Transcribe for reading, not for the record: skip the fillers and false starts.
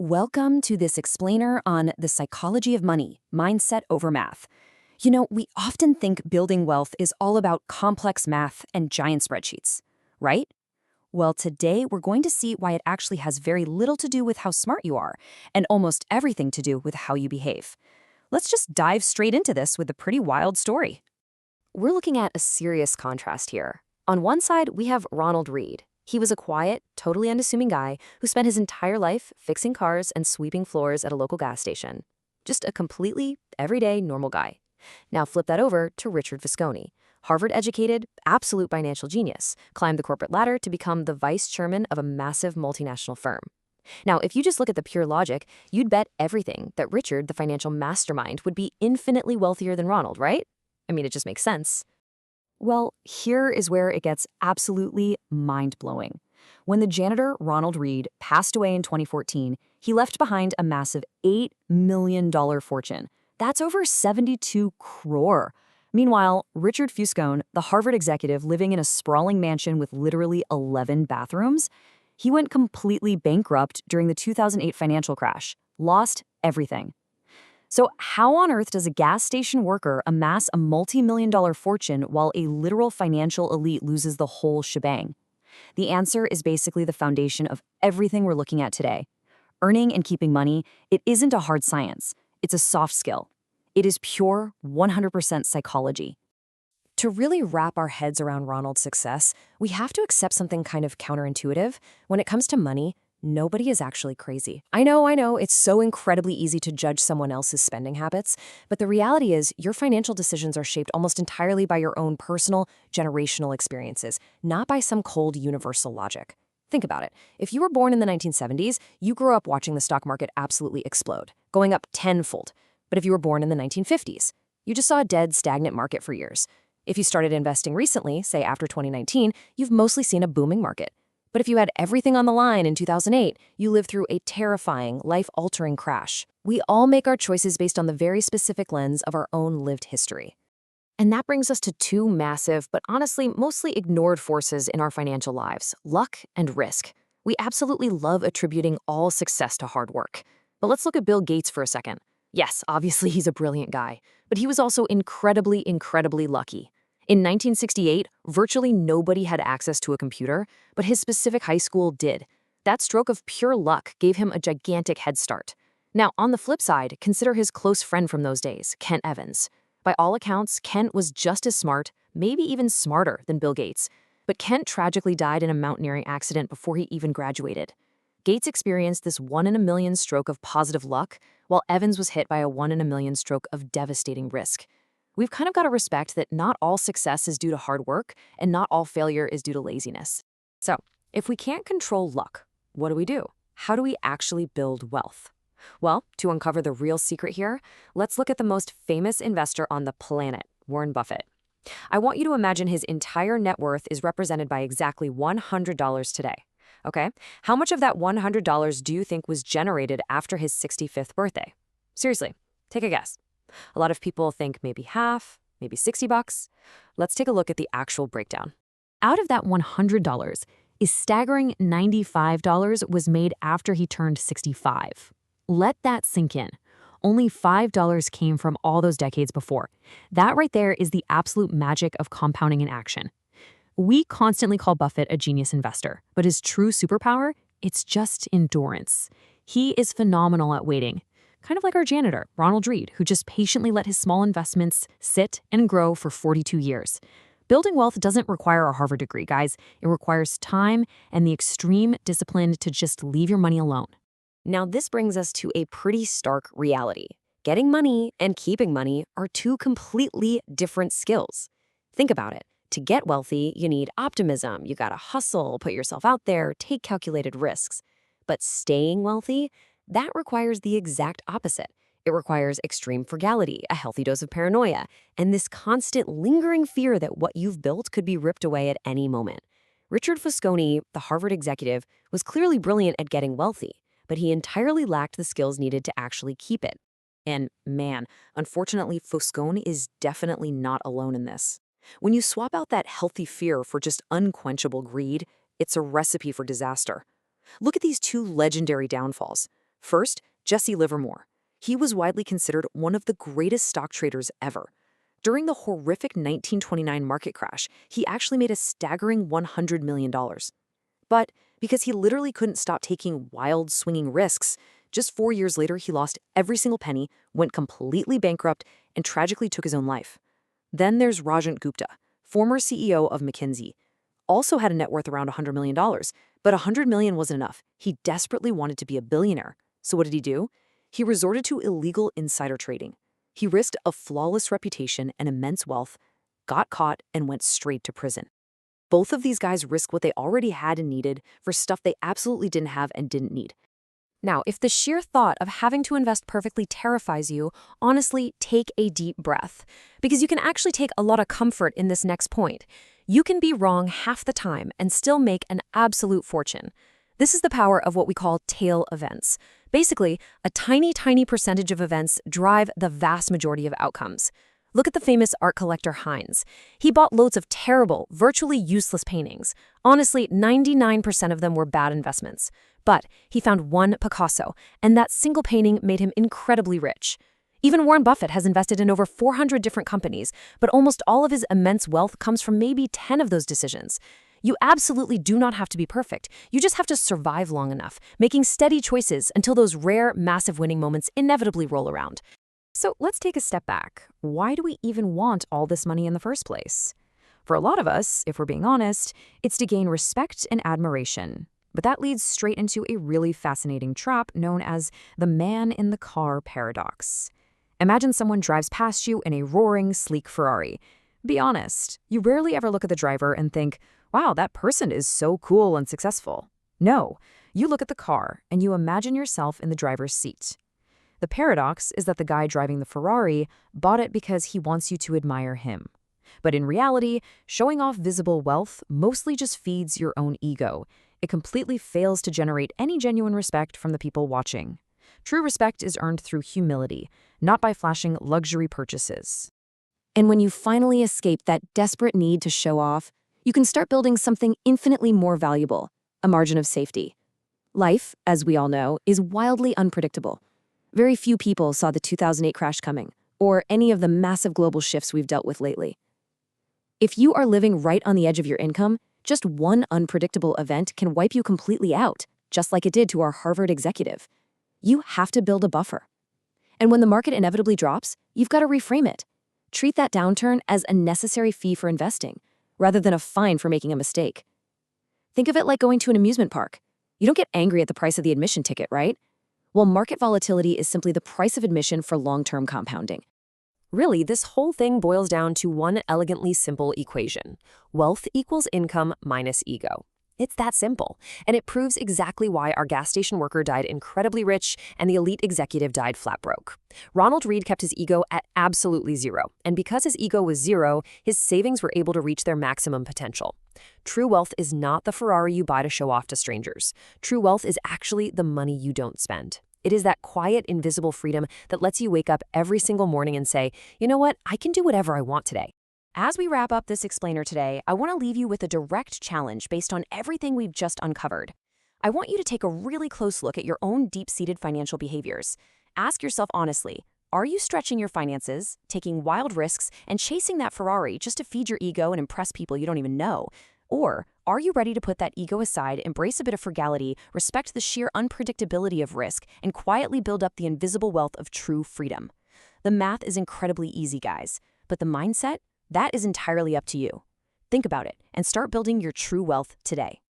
Welcome to this explainer on the psychology of money, mindset over math. You know, we often think building wealth is all about complex math and giant spreadsheets, right? Well, today we're going to see why it actually has very little to do with how smart you are and almost everything to do with how you behave. Let's just dive straight into this with a pretty wild story. We're looking at a serious contrast here. On one side, we have Ronald Read. He was a quiet, totally unassuming guy who spent his entire life fixing cars and sweeping floors at a local gas station. Just a completely everyday, normal guy. Now flip that over to Richard Visconti. Harvard-educated, absolute financial genius, climbed the corporate ladder to become the vice chairman of a massive multinational firm. Now, if you just look at the pure logic, you'd bet everything that Richard, the financial mastermind, would be infinitely wealthier than Ronald, right? I mean, it just makes sense. Well, here is where it gets absolutely mind-blowing. When the janitor, Ronald Read, passed away in 2014, he left behind a massive $8 million fortune. That's over 72 crore. Meanwhile, Richard Fuscone, the Harvard executive living in a sprawling mansion with literally 11 bathrooms, he went completely bankrupt during the 2008 financial crash, lost everything. So how on earth does a gas station worker amass a multi-million-dollar fortune while a literal financial elite loses the whole shebang? The answer is basically the foundation of everything we're looking at today. Earning and keeping money, it isn't a hard science. It's a soft skill. It is pure 100% psychology. To really wrap our heads around Ronald's success, we have to accept something kind of counterintuitive. When it comes to money, nobody is actually crazy. I know, it's so incredibly easy to judge someone else's spending habits, but the reality is your financial decisions are shaped almost entirely by your own personal, generational experiences, not by some cold universal logic. Think about it. If you were born in the 1970s, you grew up watching the stock market absolutely explode, going up tenfold. But if you were born in the 1950s, you just saw a dead, stagnant market for years. If you started investing recently, say after 2019, you've mostly seen a booming market. But if you had everything on the line in 2008, you lived through a terrifying, life-altering crash. We all make our choices based on the very specific lens of our own lived history. And that brings us to two massive, but honestly mostly ignored forces in our financial lives: luck and risk. We absolutely love attributing all success to hard work. But let's look at Bill Gates for a second. Yes, obviously he's a brilliant guy, but he was also incredibly lucky. In 1968, virtually nobody had access to a computer, but his specific high school did. That stroke of pure luck gave him a gigantic head start. Now, on the flip side, consider his close friend from those days, Kent Evans. By all accounts, Kent was just as smart, maybe even smarter than Bill Gates. But Kent tragically died in a mountaineering accident before he even graduated. Gates experienced this 1 in a million stroke of positive luck, while Evans was hit by a 1 in a million stroke of devastating risk. We've kind of got to respect that not all success is due to hard work, and not all failure is due to laziness. So, if we can't control luck, what do? How do we actually build wealth? Well, to uncover the real secret here, let's look at the most famous investor on the planet, Warren Buffett. I want you to imagine his entire net worth is represented by exactly $100 today. Okay? How much of that $100 do you think was generated after his 65th birthday? Seriously, take a guess. A lot of people think maybe half, maybe $60. Let's take a look at the actual breakdown. Out of that $100, a staggering $95 was made after he turned 65. Let that sink in. Only $5 came from all those decades before. That right there is the absolute magic of compounding in action. We constantly call Buffett a genius investor, but his true superpower, it's just endurance. He is phenomenal at waiting. Kind of like our janitor, Ronald Read, who just patiently let his small investments sit and grow for 42 years. Building wealth doesn't require a Harvard degree, guys. It requires time and the extreme discipline to just leave your money alone. Now, this brings us to a pretty stark reality. Getting money and keeping money are two completely different skills. Think about it. To get wealthy, you need optimism. You gotta hustle, put yourself out there, take calculated risks. But staying wealthy, that requires the exact opposite. It requires extreme frugality, a healthy dose of paranoia, and this constant lingering fear that what you've built could be ripped away at any moment. Richard Fuscone, the Harvard executive, was clearly brilliant at getting wealthy, but he entirely lacked the skills needed to actually keep it. And man, unfortunately, Fuscone is definitely not alone in this. When you swap out that healthy fear for just unquenchable greed, it's a recipe for disaster. Look at these two legendary downfalls. First, Jesse Livermore. He was widely considered one of the greatest stock traders ever. During the horrific 1929 market crash, he actually made a staggering $100 million. But because he literally couldn't stop taking wild, swinging risks, just 4 years later he lost every single penny, went completely bankrupt, and tragically took his own life. Then there's Rajat Gupta, former CEO of McKinsey. Also had a net worth around $100 million, but $100 million wasn't enough. He desperately wanted to be a billionaire. So what did he do? He resorted to illegal insider trading. He risked a flawless reputation and immense wealth, got caught, and went straight to prison. Both of these guys risked what they already had and needed for stuff they absolutely didn't have and didn't need. Now, if the sheer thought of having to invest perfectly terrifies you, honestly, take a deep breath. Because you can actually take a lot of comfort in this next point. You can be wrong half the time and still make an absolute fortune. This is the power of what we call tail events. Basically, a tiny, tiny percentage of events drive the vast majority of outcomes. Look at the famous art collector Heinz. He bought loads of terrible, virtually useless paintings. Honestly, 99% of them were bad investments. But he found one Picasso, and that single painting made him incredibly rich. Even Warren Buffett has invested in over 400 different companies, but almost all of his immense wealth comes from maybe 10 of those decisions. You absolutely do not have to be perfect. You just have to survive long enough, making steady choices until those rare, massive winning moments inevitably roll around. So let's take a step back. Why do we even want all this money in the first place? For a lot of us, if we're being honest, it's to gain respect and admiration. But that leads straight into a really fascinating trap known as the man in the car paradox. Imagine someone drives past you in a roaring, sleek Ferrari. Be honest, you rarely ever look at the driver and think, wow, that person is so cool and successful. No, you look at the car and you imagine yourself in the driver's seat. The paradox is that the guy driving the Ferrari bought it because he wants you to admire him. But in reality, showing off visible wealth mostly just feeds your own ego. It completely fails to generate any genuine respect from the people watching. True respect is earned through humility, not by flashing luxury purchases. And when you finally escape that desperate need to show off, you can start building something infinitely more valuable, a margin of safety. Life, as we all know, is wildly unpredictable. Very few people saw the 2008 crash coming, or any of the massive global shifts we've dealt with lately. If you are living right on the edge of your income, just one unpredictable event can wipe you completely out, just like it did to our Harvard executive. You have to build a buffer. And when the market inevitably drops, you've got to reframe it. Treat that downturn as a necessary fee for investing, rather than a fine for making a mistake. Think of it like going to an amusement park. You don't get angry at the price of the admission ticket, right? Well, market volatility is simply the price of admission for long-term compounding. Really, this whole thing boils down to one elegantly simple equation. Wealth equals income minus ego. It's that simple, and it proves exactly why our gas station worker died incredibly rich and the elite executive died flat broke. Ronald Read kept his ego at absolutely zero, and because his ego was zero, his savings were able to reach their maximum potential. True wealth is not the Ferrari you buy to show off to strangers. True wealth is actually the money you don't spend. It is that quiet, invisible freedom that lets you wake up every single morning and say, you know what, I can do whatever I want today. As we wrap up this explainer today, I want to leave you with a direct challenge based on everything we've just uncovered. I want you to take a really close look at your own deep-seated financial behaviors. Ask yourself honestly, are you stretching your finances, taking wild risks, and chasing that Ferrari just to feed your ego and impress people you don't even know? Or are you ready to put that ego aside, embrace a bit of frugality, respect the sheer unpredictability of risk, and quietly build up the invisible wealth of true freedom? The math is incredibly easy, guys, but the mindset? That is entirely up to you. Think about it and start building your true wealth today.